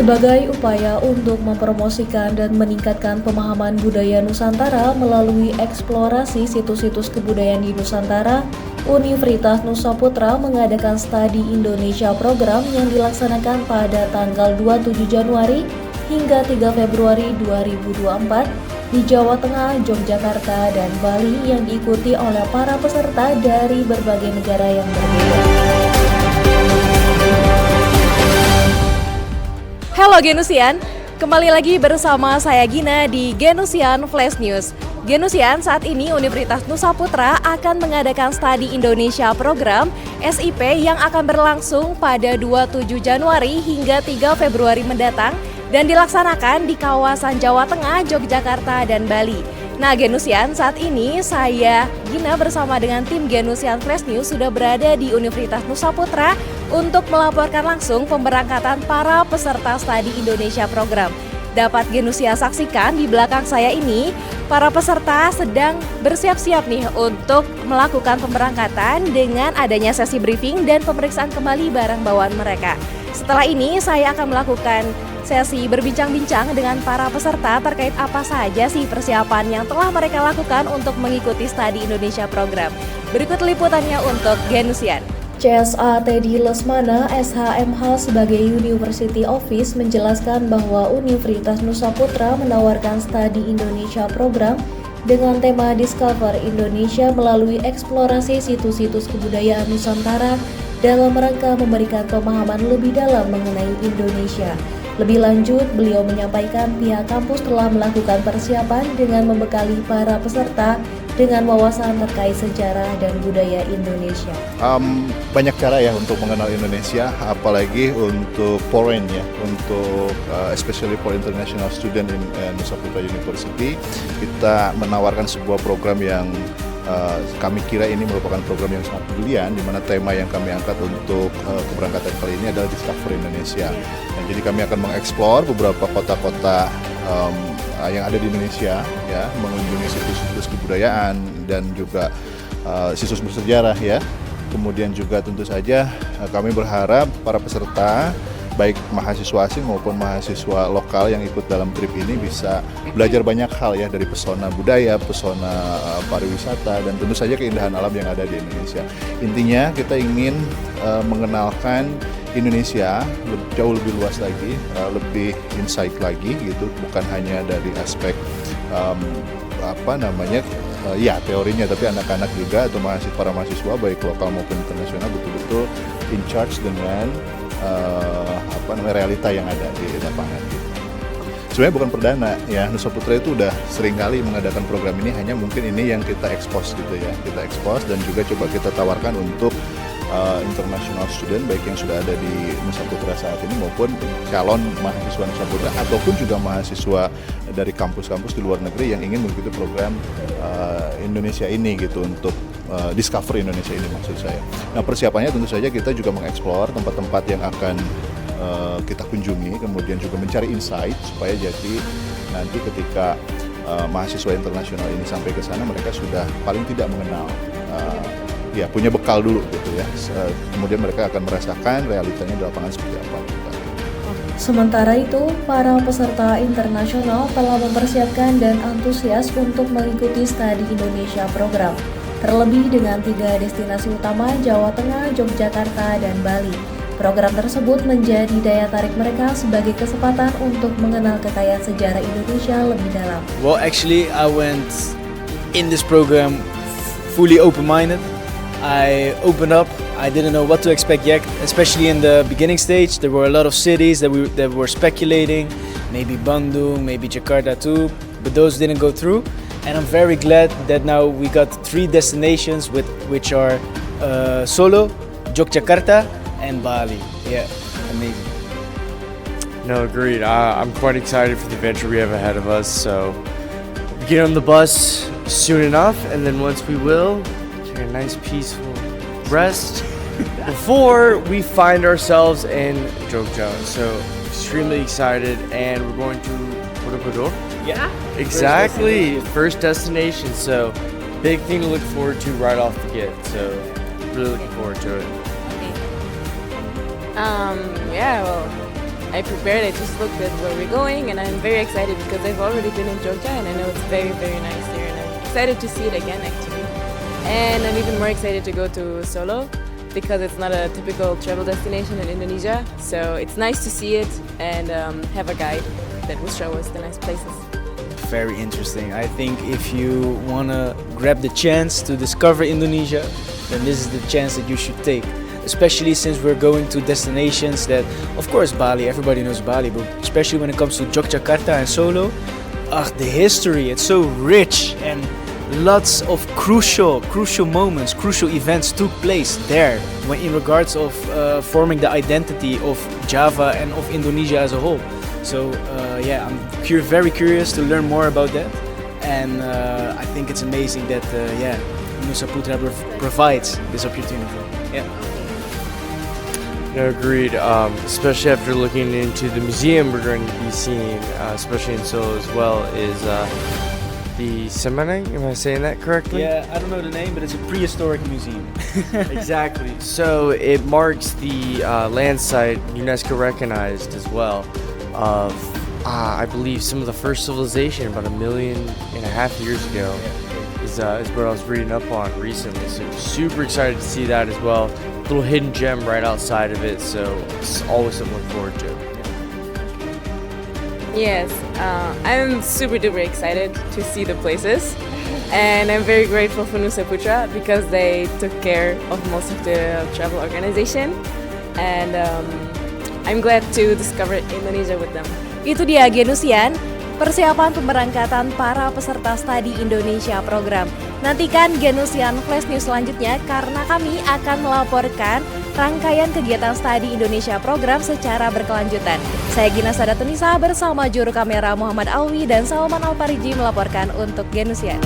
Sebagai upaya untuk mempromosikan dan meningkatkan pemahaman budaya Nusantara melalui eksplorasi situs-situs kebudayaan di Nusantara, Universitas Nusa Putra mengadakan Studi Indonesia program yang dilaksanakan pada tanggal 27 Januari hingga 3 Februari 2024 di Jawa Tengah, Yogyakarta, dan Bali yang diikuti oleh para peserta dari berbagai negara yang berbeda. Halo Genusian, kembali lagi bersama saya Gina di Genusian Flash News. Genusian, saat ini Universitas Nusa Putra akan mengadakan Studi Indonesia program SIP yang akan berlangsung pada 27 Januari hingga 3 Februari mendatang dan dilaksanakan di kawasan Jawa Tengah, Yogyakarta, dan Bali. Nah Genusian, saat ini saya Gina bersama dengan tim Genusian Flash News sudah berada di Universitas Nusa Putra untuk melaporkan langsung pemberangkatan para peserta Studi Indonesia program. Dapat Genusia saksikan di belakang saya ini, para peserta sedang bersiap-siap nih untuk melakukan pemberangkatan dengan adanya sesi briefing dan pemeriksaan kembali barang bawaan mereka. Setelah ini saya akan melakukan sesi berbincang-bincang dengan para peserta terkait apa saja sih persiapan yang telah mereka lakukan untuk mengikuti Studi Indonesia program. Berikut liputannya untuk Genusian. CSA Teddy Lesmana, SHMH sebagai University Office menjelaskan bahwa Universitas Nusa Putra menawarkan Studi Indonesia program dengan tema Discover Indonesia melalui eksplorasi situs-situs kebudayaan Nusantara dalam rangka memberikan pemahaman lebih dalam mengenai Indonesia. Lebih lanjut, beliau menyampaikan pihak kampus telah melakukan persiapan dengan membekali para peserta dengan wawasan terkait sejarah dan budaya Indonesia. Banyak cara ya untuk mengenal Indonesia, apalagi untuk foreign ya, untuk especially for international student in Nusa Putra University. Kita menawarkan sebuah program yang kami kira ini merupakan program yang sangat brilian, di mana tema yang kami angkat untuk keberangkatan kali ini adalah Discover Indonesia. Nah, jadi kami akan mengeksplor beberapa kota-kota yang ada di Indonesia, ya, mengunjungi situs-situs kebudayaan dan juga situs bersejarah, ya. Kemudian juga tentu saja kami berharap para peserta, baik mahasiswa asing maupun mahasiswa lokal yang ikut dalam trip ini bisa belajar banyak hal ya dari pesona budaya, pesona pariwisata, dan tentu saja keindahan alam yang ada di Indonesia. Intinya kita ingin mengenalkan Indonesia jauh lebih luas lagi, lebih insight lagi gitu, bukan hanya dari aspek ya teorinya, tapi anak-anak juga atau para mahasiswa baik lokal maupun internasional betul-betul in charge dengan realita yang ada di lapangan gitu. Sebenarnya bukan perdana ya, Nusa Putra itu udah sering kali mengadakan program ini, hanya mungkin ini yang kita expose gitu ya, kita expose dan juga coba kita tawarkan untuk international student baik yang sudah ada di Nusa Putra saat ini maupun calon mahasiswa Nusa Putra ataupun juga mahasiswa dari kampus-kampus di luar negeri yang ingin mengikuti program Indonesia ini gitu, untuk Discover Indonesia ini maksud saya. Nah persiapannya tentu saja kita juga mengeksplor tempat-tempat yang akan kita kunjungi, kemudian juga mencari insight supaya jadi nanti ketika mahasiswa internasional ini sampai ke sana mereka sudah paling tidak mengenal punya bekal dulu gitu ya. Kemudian mereka akan merasakan realitanya di lapangan seperti apa. Sementara itu, para peserta internasional telah mempersiapkan dan antusias untuk mengikuti Studi Indonesia program. Terlebih dengan 3 destinasi utama Jawa Tengah, Yogyakarta, dan Bali. Program tersebut menjadi daya tarik mereka sebagai kesempatan untuk mengenal kekayaan sejarah Indonesia lebih dalam. Well, actually, I went in this program fully open-minded. I opened up. I didn't know what to expect yet, especially in the beginning stage. There were a lot of cities that were speculating, maybe Bandung, maybe Jakarta too, but those didn't go through. And I'm very glad that now we got 3 destinations which are Solo, Yogyakarta, and Bali. Yeah, amazing. No, agreed. I'm quite excited for the adventure we have ahead of us. So we get on the bus soon enough, and then once we will, take a nice peaceful rest before we find ourselves in Jogja. So extremely excited, and we're going to Borobudur. Yeah, Exactly, first destination. So big thing to look forward to right off the get. So really looking forward to it. Yeah, well, I prepared. I just looked at where we're going, and I'm very excited because I've already been in Jogja, and I know it's very, very nice there, and I'm excited to see it again, actually. And I'm even more excited to go to Solo because it's not a typical travel destination in Indonesia. So it's nice to see it and have a guide that will show us the nice places. Very interesting. I think if you want to grab the chance to discover Indonesia, then this is the chance that you should take. Especially since we're going to destinations that, of course, Bali, everybody knows Bali, but especially when it comes to Yogyakarta and Solo, the history, it's so rich and lots of crucial moments, crucial events took place there in regards of forming the identity of Java and of Indonesia as a whole. So yeah, I'm very curious to learn more about that, and I think it's amazing that Nusa Putra provides this opportunity. Yeah. No, agreed. Especially after looking into the museum we're going to be seeing, especially in Seoul as well, is the Semanang. Am I saying that correctly? Yeah, I don't know the name, but it's a prehistoric museum. Exactly. So it marks the land site UNESCO recognized as well of, I believe, some of the first civilization about 1.5 million years ago. Is what I was reading up on recently. So super excited to see that as well. Little hidden gem right outside of it, so it's always something to look forward to. Yes, I'm super duper excited to see the places, and I'm very grateful for Nusa Putra because they took care of most of the travel organization, and I'm glad to discover Indonesia with them. Itu dia Genusian, persiapan pemberangkatan para peserta studi Indonesia program. Nantikan Genusian Flash News selanjutnya karena kami akan melaporkan rangkaian kegiatan studi Indonesia program secara berkelanjutan. Saya Gina Sadatunisa bersama juru kamera Muhammad Alwi dan Salman Alpariji melaporkan untuk Genusian.